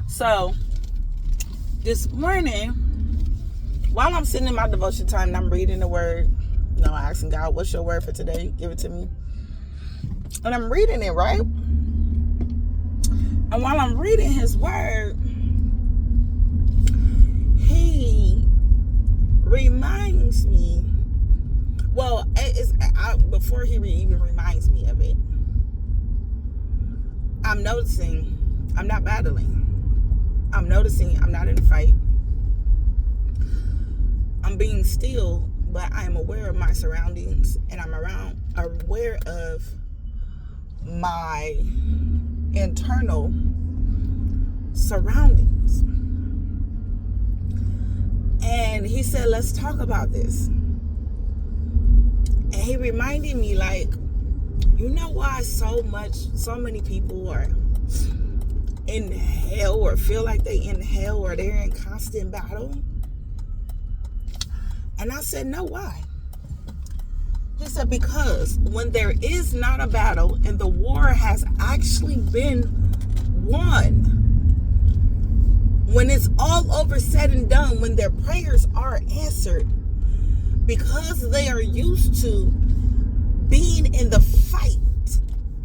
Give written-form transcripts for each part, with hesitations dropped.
So this morning, while I'm sitting in my devotion time and I'm reading the word, I'm asking God, what's your word for today? Give it to me. And I'm reading it, right? And while I'm reading his word, he reminds me, before he even reminds me of it, I'm noticing I'm not battling. I'm noticing I'm not in a fight. I'm being still, but I am aware of my surroundings, and I'm aware of my internal surroundings. And he said, let's talk about this. And he reminded me, like, you know why so many people are in hell, or feel like they in hell, or they're in constant battle? And I said, no, why? He said, because when there is not a battle and the war has actually been won, when it's all over said and done, when their prayers are answered, because they are used to being in the fight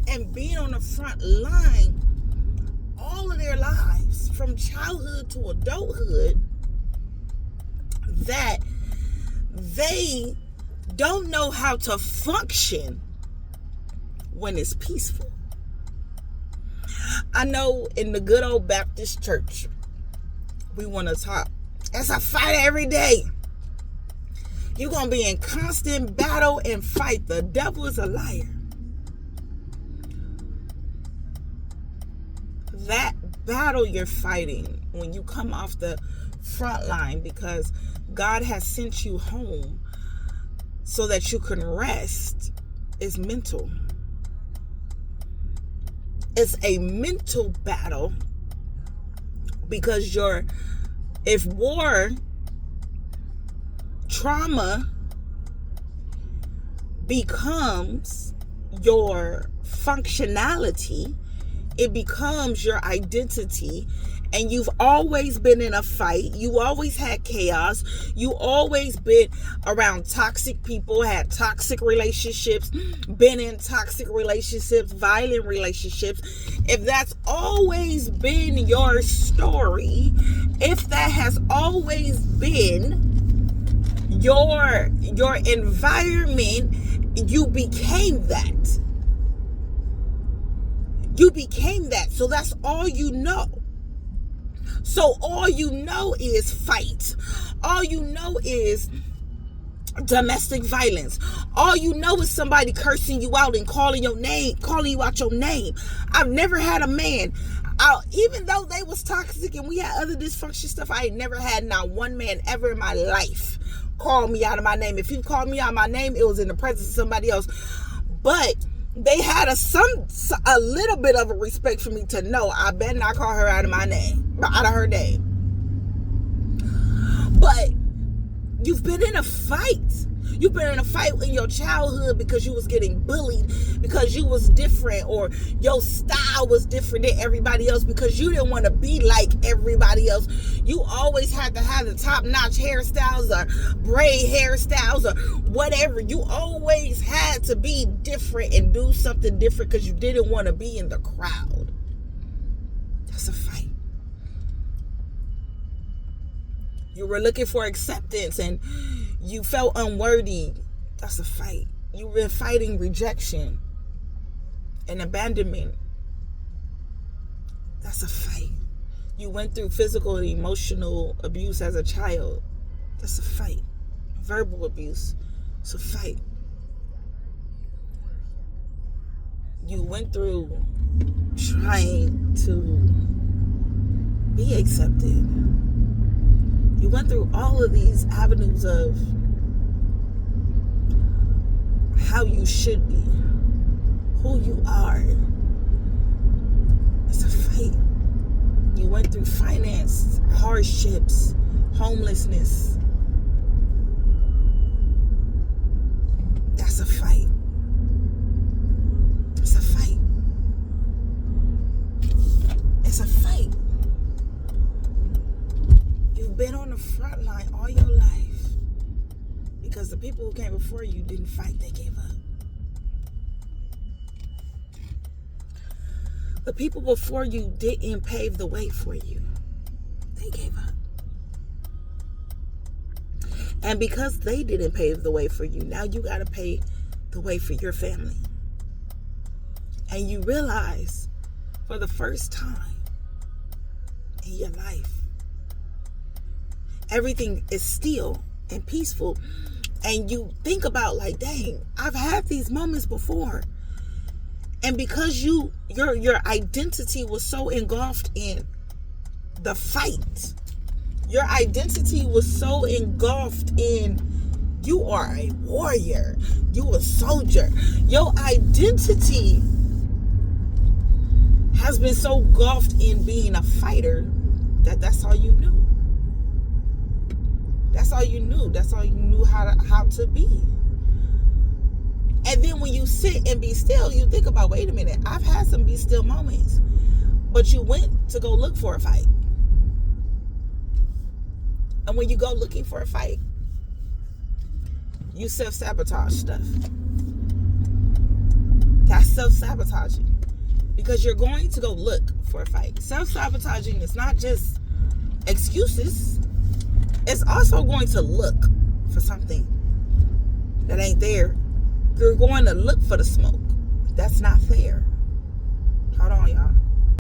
and being on the front line all of their lives, from childhood to adulthood, that they don't know how to function when it's peaceful. I know in the good old Baptist church, we want to talk. It's a fight every day. You're going to be in constant battle and fight. The devil is a liar. That battle you're fighting when you come off the front line, because God has sent you home so that you can rest, is mental. It's a mental battle, because if war, trauma becomes your functionality, it becomes your identity, and you've always been in a fight, you always had chaos, you always been around toxic people, had toxic relationships, been in toxic relationships, violent relationships. If that's always been your story, if that has always been your environment, you became that. You became that. So that's all you know. So all you know is fight. All you know is domestic violence. All you know is somebody cursing you out and calling you out your name. I've never had a man, even though they was toxic and we had other dysfunction stuff, I ain't never had not one man ever in my life call me out of my name. If he called me out of my name, it was in the presence of somebody else. But they had a little bit of a respect for me to know I better not call her out of my name, out of her name. But you've been in a fight. You've been in a fight in your childhood because you was getting bullied, because you was different, or your style was different than everybody else, because you didn't want to be like everybody else. You always had to have the top-notch hairstyles or braid hairstyles or whatever. You always had to be different and do something different because you didn't want to be in the crowd. That's a fight. You were looking for acceptance and you felt unworthy. That's a fight. You've been fighting rejection and abandonment. That's a fight. You went through physical and emotional abuse as a child. That's a fight. Verbal abuse. It's a fight. You went through trying to be accepted. You went through all of these avenues of how you should be, who you are. It's a fight. You went through finance, hardships, homelessness. That's a fight. It's a fight. It's a fight. front line all your life because the people who came before you didn't fight, they gave up. The people before you didn't pave the way for you. They gave up. And because they didn't pave the way for you, now you got to pave the way for your family. And you realize for the first time in your life, everything is still and peaceful. And you think about like, dang, I've had these moments before. And because your identity was so engulfed in the fight, your identity was so engulfed in you are a warrior, you a soldier. Your identity has been so engulfed in being a fighter that's all you knew. That's all you knew. That's all you knew how to be. And then when you sit and be still, you think about, wait a minute, I've had some be still moments. But you went to go look for a fight. And when you go looking for a fight, you self-sabotage stuff. That's self-sabotaging. Because you're going to go look for a fight. Self-sabotaging is not just excuses. It's also going to look for something that ain't there. You're going to look for the smoke. That's not there. Hold on, y'all.